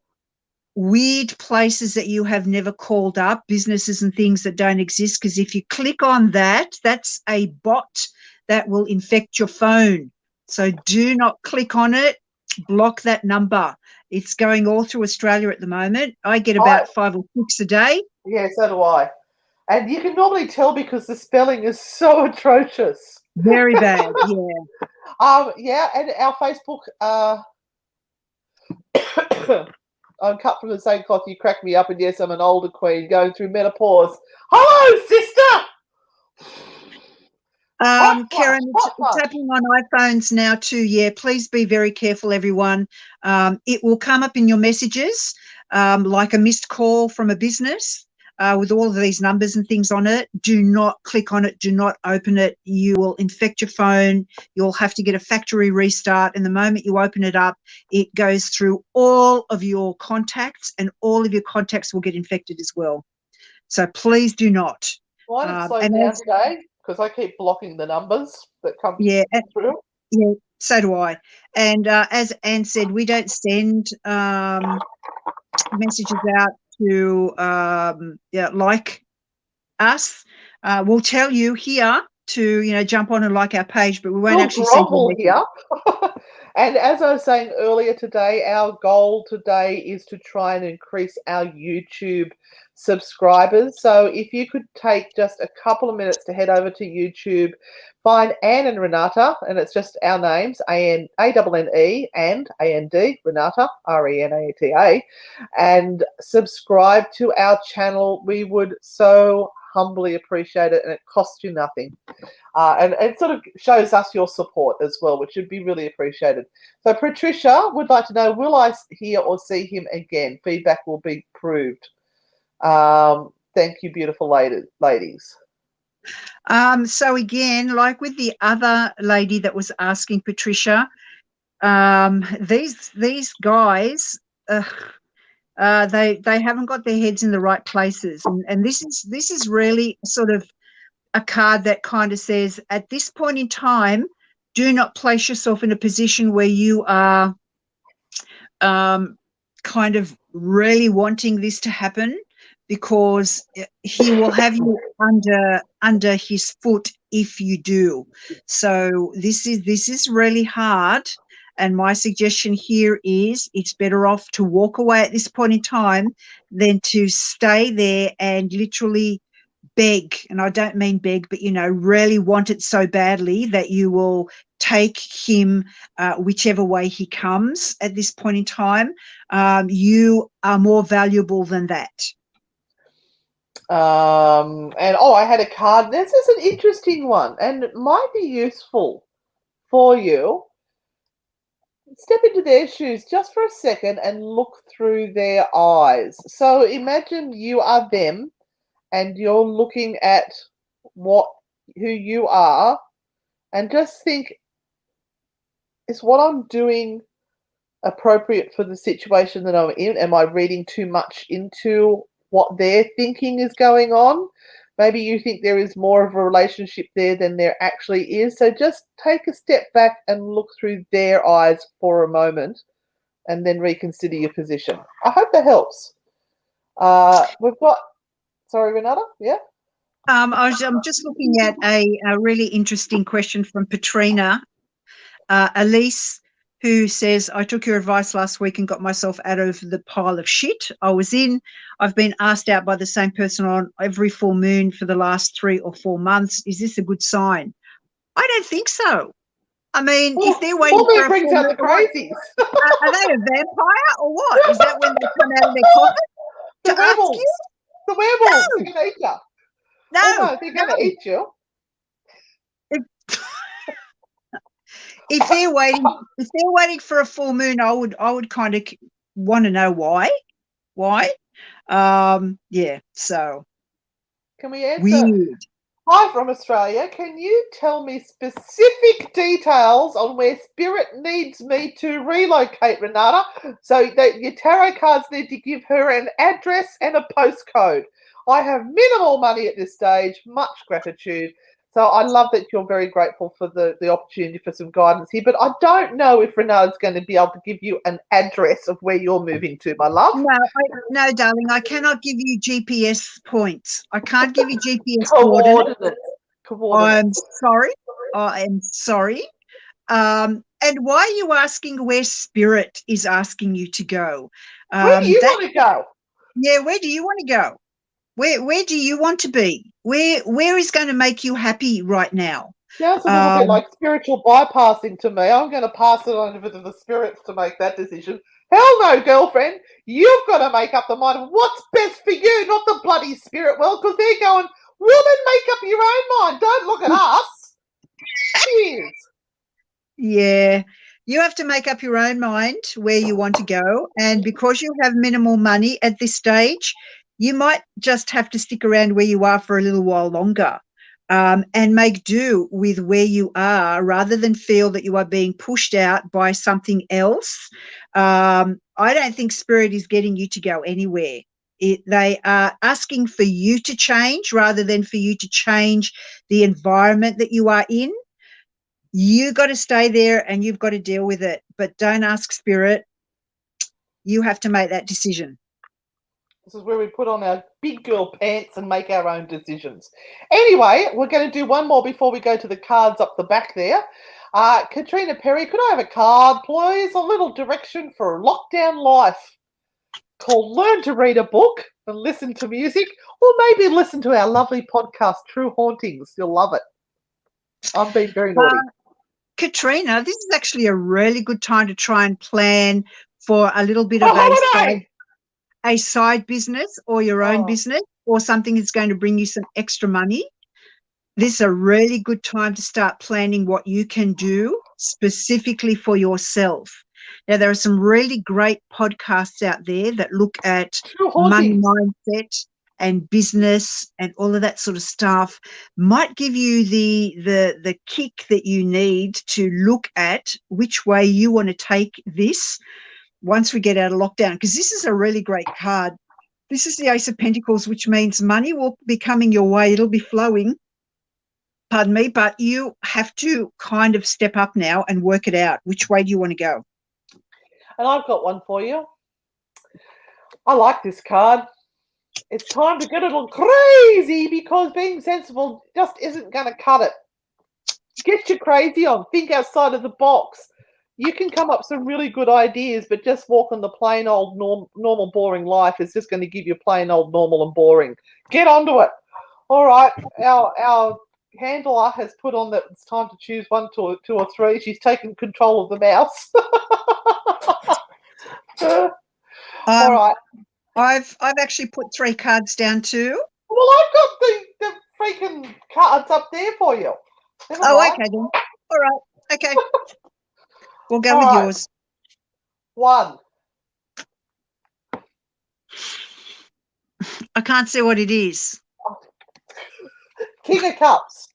weird places that you have never called up, businesses and things that don't exist, because if you click on that, that's a bot that will infect your phone. So do not click on it. Block that number. It's going all through Australia at the moment. I get about 5 or 6 a day. Yeah, so do I. And you can normally tell because the spelling is so atrocious. Very bad, yeah. Yeah, and our Facebook I'm cut from the same cloth, you crack me up, and yes, I'm an older queen going through menopause. Hello, sister! Karen, it's happening on iPhones now too. Yeah, please be very careful, everyone. It will come up in your messages like a missed call from a business with all of these numbers and things on it. Do not click on it. Do not open it. You will infect your phone. You'll have to get a factory restart. And the moment you open it up, it goes through all of your contacts, and all of your contacts will get infected as well. So please do not. Why did it slow down today? Because I keep blocking the numbers that come through. Yeah, so do I. And as Anne said, we don't send messages out to like us. We'll tell you here to jump on and like our page, but we won't actually send you here. And as I was saying earlier today, our goal today is to try and increase our YouTube subscribers. So if you could take just a couple of minutes to head over to YouTube, find Anne and Renata, and it's just our names, A-N-N-E and A-N-D, Renata, R-E-N-A-T-A, and subscribe to our channel. We would so humbly appreciate it, and it costs you nothing. And it sort of shows us your support as well, which would be really appreciated. So Patricia would like to know, will I hear or see him again? Feedback will be proved. Thank you, beautiful ladies. So again, like with the other lady that was asking Patricia, these guys, they haven't got their heads in the right places, and this is really sort of a card that kind of says, at this point in time, do not place yourself in a position where you are kind of really wanting this to happen, because he will have you under his foot if you do. So this is really hard. And my suggestion here is it's better off to walk away at this point in time than to stay there and literally beg. And I don't mean beg, but, really want it so badly that you will take him whichever way he comes at this point in time. You are more valuable than that. I had a card. This is an interesting one, and it might be useful for you. Step into their shoes just for a second and look through their eyes. So imagine you are them and you're looking at who you are, and just think, is what I'm doing appropriate for the situation that I'm in? Am I reading too much into what they're thinking is going on? Maybe you think there is more of a relationship there than there actually is. So just take a step back and look through their eyes for a moment and then reconsider your position. I hope that helps. We've got, sorry, Renata, yeah? I'm just looking at a really interesting question from Patrina. Elise, who says, I took your advice last week and got myself out of the pile of shit I was in. I've been asked out by the same person on every full moon for the last 3 or 4 months. Is this a good sign? I don't think so. I mean, if they're waiting for a brings full out moon, the crazies. are they a vampire or what? Is that when they come out of their coffin The to ask werewolves. you? The werewolves No. are going to eat you. No, Oh, no, they're going to eat you. If they're waiting for a full moon, I would kind of want to know why. Yeah. So Can we answer? weird. Hi from Australia. Can you tell me specific details on where Spirit needs me to relocate, Renata? So that your tarot cards need to give her an address and a postcode. I have minimal money at this stage. Much gratitude. So I love that you're very grateful for the opportunity for some guidance here, but I don't know if Renata's going to be able to give you an address of where you're moving to, my love. No, darling, I cannot give you GPS points. I can't give you GPS coordinates. I'm sorry. I am sorry. And why are you asking where Spirit is asking you to go? Where do you want to go? Yeah, where do you want to go? Where do you want to be? Where is going to make you happy right now? Sounds a little bit like spiritual bypassing to me. I'm going to pass it on over to the spirits to make that decision. Hell no, girlfriend. You've got to make up the mind of what's best for you, not the bloody spirit world, because they're going, woman, make up your own mind. Don't look at us. Cheers. Yeah. You have to make up your own mind where you want to go. And because you have minimal money at this stage, you might just have to stick around where you are for a little while longer, and make do with where you are rather than feel that you are being pushed out by something else. I don't think Spirit is getting you to go anywhere. They are asking for you to change rather than for you to change the environment that you are in. You got to stay there and you've got to deal with it, but don't ask Spirit. You have to make that decision. This is where we put on our big girl pants and make our own decisions. Anyway, we're going to do one more before we go to the cards up the back there. Katrina Perry, could I have a card, please? A little direction for lockdown life called Learn to Read a Book and Listen to Music, or maybe listen to our lovely podcast, True Hauntings. You'll love it. I'm being very naughty. Katrina, this is actually a really good time to try and plan for a little bit of a side business or your own business or something that's going to bring you some extra money. This is a really good time to start planning what you can do specifically for yourself. Now, there are some really great podcasts out there that look at money mindset. and business and all of that sort of stuff might give you the kick that you need to look at which way you want to take this once we get out of lockdown, because this is a really great card. This is the Ace of Pentacles, which means money will be coming your way. It'll be flowing, pardon me, but you have to kind of step up now and work it out. Which way do you want to go? And I've got one for you. I like this card. It's time to get a little crazy because being sensible just isn't going to cut it. Get your crazy on. Think outside of the box. You can come up with some really good ideas, but just walking the plain old normal boring life is just going to give you plain old normal and boring. Get onto it. All right. Our handler has put on that it's time to choose 1, 2, or 3. She's taken control of the mouse. All right. I've actually put 3 cards down too. Well, I've got the freaking cards up there for you. Never mind. Okay then. All right. Okay. We'll go All with right. yours. 1. I can't see what it is. King of Cups.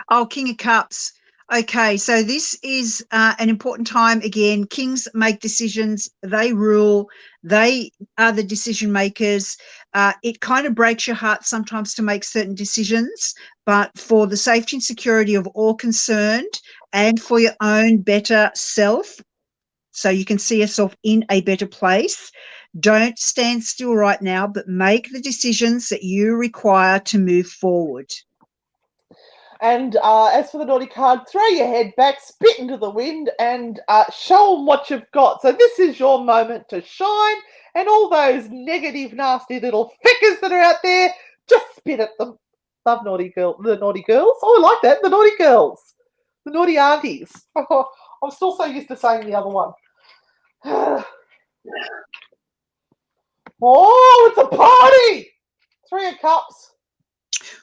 Oh, King of Cups. Okay, so this is an important time. Again, kings make decisions. They rule. They are the decision makers. It kind of breaks your heart sometimes to make certain decisions, but for the safety and security of all concerned and for your own better self, so you can see yourself in a better place, don't stand still right now, but make the decisions that you require to move forward. And as for the naughty card, throw your head back, spit into the wind, and show them what you've got. So this is your moment to shine, and all those negative, nasty little feckers that are out there, just spit at them. Love the naughty girls. Oh, I like that. The naughty girls. The naughty aunties. I'm still so used to saying the other one. Oh, it's a party! 3 of Cups.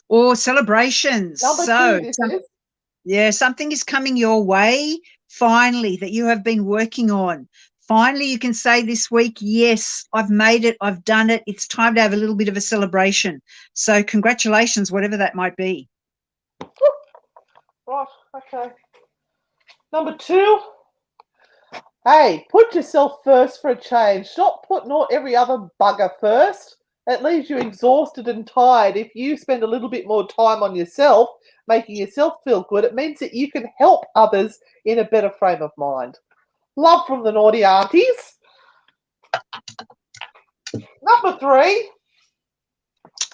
Or celebrations. Number 2, something is coming your way, finally, that you have been working on. Finally, you can say this week, yes, I've made it, I've done it. It's time to have a little bit of a celebration. So congratulations, whatever that might be. Right, okay. Number 2. Hey, put yourself first for a change. Stop putting every other bugger first. It leaves you exhausted and tired. If you spend a little bit more time on yourself, making yourself feel good, it means that you can help others in a better frame of mind. Love from the naughty aunties. Number 3.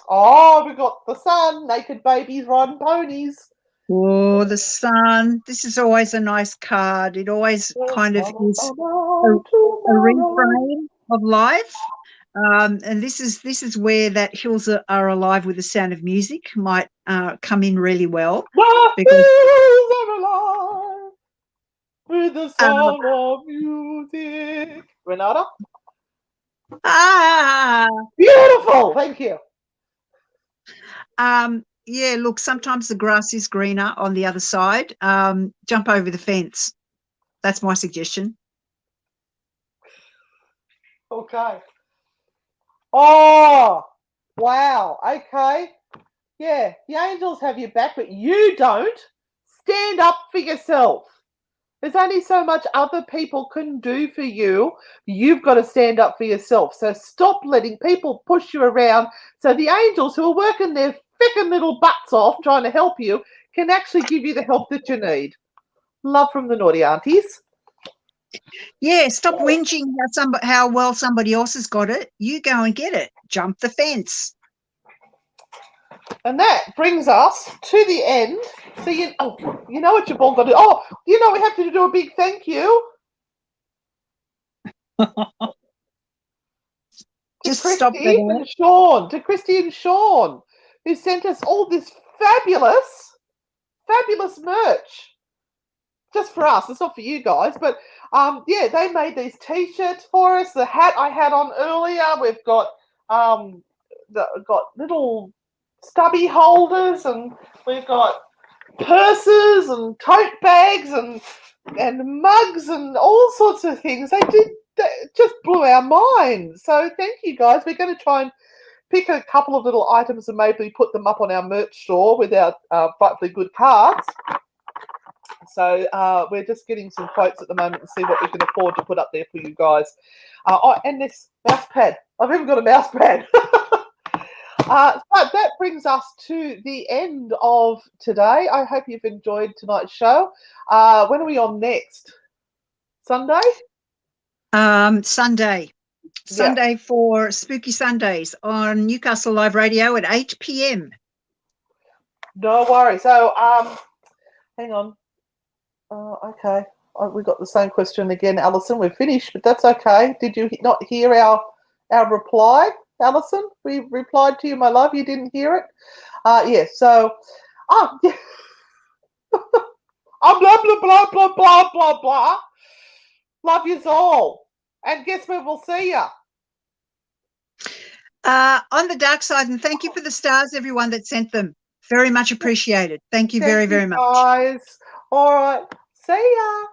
Oh, we've got the sun, naked babies riding ponies. Oh, the sun. This is always a nice card. It always kind of is a reframe of life. And this is where that Hills Are Alive with the Sound of Music might come in really well. The hills are alive with the sound of music. Renata? Beautiful. Thank you. Yeah, look, sometimes the grass is greener on the other side. Jump over the fence. That's my suggestion. Okay. Oh, wow. Okay. Yeah, the angels have your back, but you don't. Stand up for yourself. There's only so much other people can do for you. You've got to stand up for yourself. So stop letting people push you around so the angels who are working their frickin' little butts off trying to help you can actually give you the help that you need. Love from the naughty aunties. Yeah, stop whinging how well somebody else has got it. You go and get it. Jump the fence. And that brings us to the end. So you know what you've all got to do. Oh, we have to do a big thank you. Just Christy stop there. and Sean, to Christy and Sean, who sent us all this fabulous merch. Just for us, it's not for you guys, but they made these t-shirts for us. The hat I had on earlier, we've got got little stubby holders, and we've got purses and tote bags and mugs and all sorts of things. They just blew our minds. So thank you guys. We're going to try and pick a couple of little items and maybe put them up on our merch store with our frightfully good cards. So we're just getting some quotes at the moment and see what we can afford to put up there for you guys. Oh, and this mouse pad. I've even got a mouse pad. But that brings us to the end of today. I hope you've enjoyed tonight's show. When are we on next? Sunday? Sunday. Sunday, yeah. For Spooky Sundays on Newcastle Live Radio at 8 p.m. No worries. So, hang on. Okay. We got the same question again, Alison. We're finished, but that's okay. Did you not hear our reply, Alison? We replied to you, my love. You didn't hear it? Yeah. So, yeah. blah, blah, blah, blah, blah, blah, blah. Love yous all. And guess where we'll see you? On the dark side, and thank you for the stars, everyone that sent them. Very much appreciated. Thank you very, very much. Guys. All right. See ya.